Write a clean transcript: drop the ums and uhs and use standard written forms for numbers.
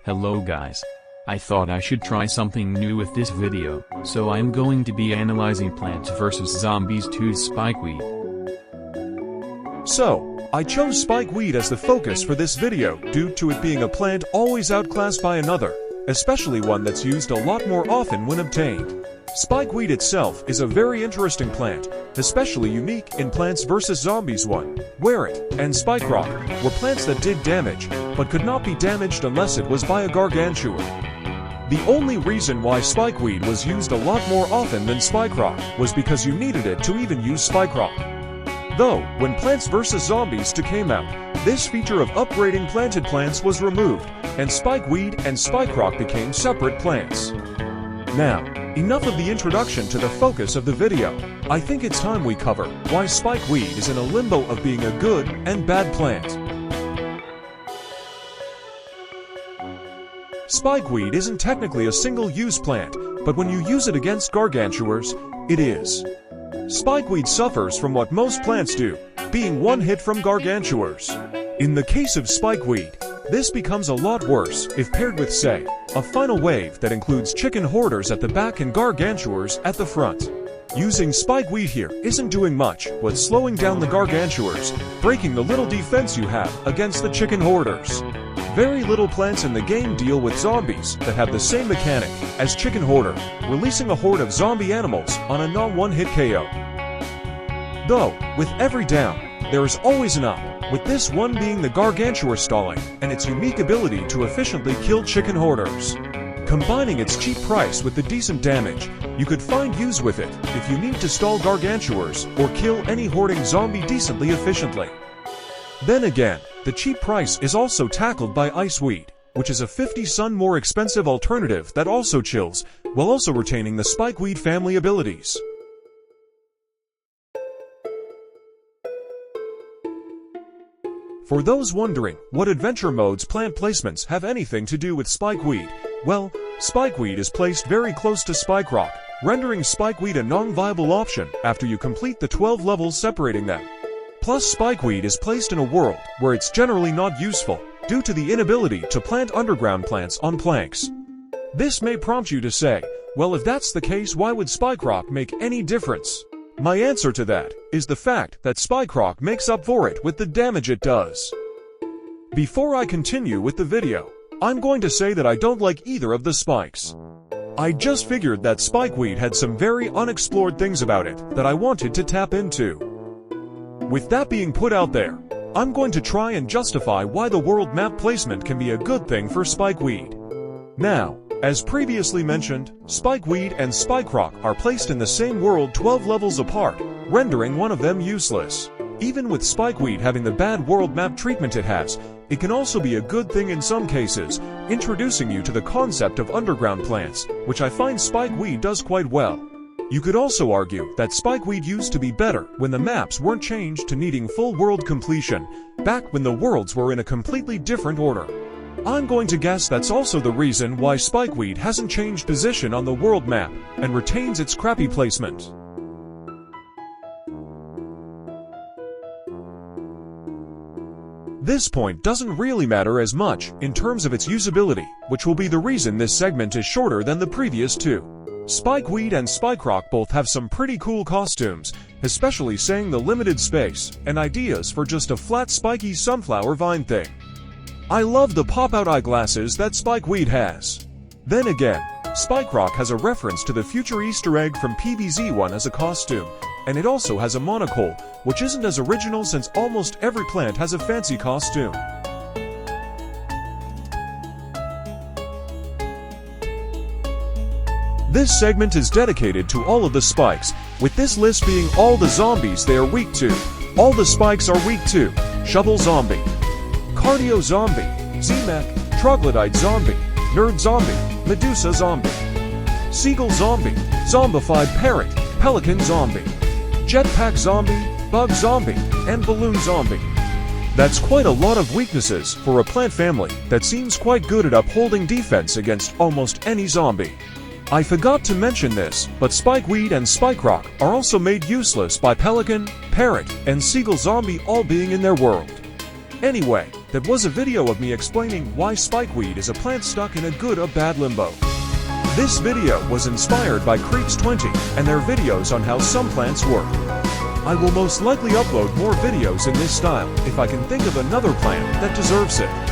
Hello guys. I thought I should try something new with this video, so I'm going to be analyzing Plants vs. Zombies 2's Spikeweed. So, I chose Spikeweed as the focus for this video due to it being a plant always outclassed by another, especially one that's used a lot more often when obtained. Spikeweed itself is a very interesting plant, especially unique in Plants vs. Zombies 1, where it and Spike Rock were plants that did damage, but could not be damaged unless it was by a gargantua. The only reason why Spikeweed was used a lot more often than Spike Rock was because you needed it to even use Spike Rock. Though, when Plants vs. Zombies 2 came out, this feature of upgrading planted plants was removed, and Spikeweed and Spike Rock became separate plants. Now, enough of the introduction to the focus of the video. I think it's time we cover why Spikeweed is in a limbo of being a good and bad plant. Spikeweed isn't technically a single-use plant, but when you use it against gargantuars, it is. Spikeweed suffers from what most plants do, being one hit from gargantuars. In the case of Spikeweed, this becomes a lot worse if paired with, say, a final wave that includes chicken hoarders at the back and gargantuars at the front. Using Spikeweed here isn't doing much but slowing down the gargantuars, breaking the little defense you have against the chicken hoarders. Very little plants in the game deal with zombies that have the same mechanic as Chicken Hoarder, releasing a horde of zombie animals on a non-one-hit KO. Though, with every down, there is always an up, with this one being the Gargantua stalling and its unique ability to efficiently kill chicken hoarders. Combining its cheap price with the decent damage, you could find use with it if you need to stall gargantuars or kill any hoarding zombie decently efficiently. Then again, the cheap price is also tackled by Iceweed, which is a 50 sun more expensive alternative that also chills, while also retaining the Spikeweed family abilities. For those wondering what adventure mode's plant placements have anything to do with Spikeweed, well, Spikeweed is placed very close to Spike Rock, rendering Spikeweed a non-viable option after you complete the 12 levels separating them. Plus, Spikeweed is placed in a world where it's generally not useful, due to the inability to plant underground plants on planks. This may prompt you to say, well, if that's the case, why would Spike Rock make any difference? My answer to that is the fact that Spike Rock makes up for it with the damage it does. Before I continue with the video, I'm going to say that I don't like either of the spikes. I just figured that Spikeweed had some very unexplored things about it that I wanted to tap into. With that being put out there, I'm going to try and justify why the world map placement can be a good thing for Spikeweed. Now, as previously mentioned, Spikeweed and Spike Rock are placed in the same world 12 levels apart, rendering one of them useless. Even with Spikeweed having the bad world map treatment it has, it can also be a good thing in some cases, introducing you to the concept of underground plants, which I find Spikeweed does quite well. You could also argue that Spikeweed used to be better when the maps weren't changed to needing full world completion, back when the worlds were in a completely different order. I'm going to guess that's also the reason why Spikeweed hasn't changed position on the world map and retains its crappy placement. This point doesn't really matter as much in terms of its usability, which will be the reason this segment is shorter than the previous two. Spikeweed and Spike Rock both have some pretty cool costumes, especially saying the limited space and ideas for just a flat spiky sunflower vine thing. I love the pop-out eyeglasses that Spikeweed has. Then again, Spike Rock has a reference to the future Easter egg from PvZ1 as a costume, and it also has a monocle, which isn't as original since almost every plant has a fancy costume. This segment is dedicated to all of the spikes, with this list being all the zombies they are weak to. All the spikes are weak to: Shovel Zombie, Cardio Zombie, Z-Mech, Troglodyte Zombie, Nerd Zombie, Medusa Zombie, Seagull Zombie, Zombified Parrot, Pelican Zombie, Jetpack Zombie, Bug Zombie, and Balloon Zombie. That's quite a lot of weaknesses for a plant family that seems quite good at upholding defense against almost any zombie. I forgot to mention this, but Spikeweed and Spike Rock are also made useless by Pelican, Parrot, and Seagull Zombie all being in their world. Anyway, that was a video of me explaining why spikeweed is a plant stuck in a good or bad limbo. This video was inspired by Creeps20 and their videos on how some plants work. I will most likely upload more videos in this style if I can think of another plant that deserves it.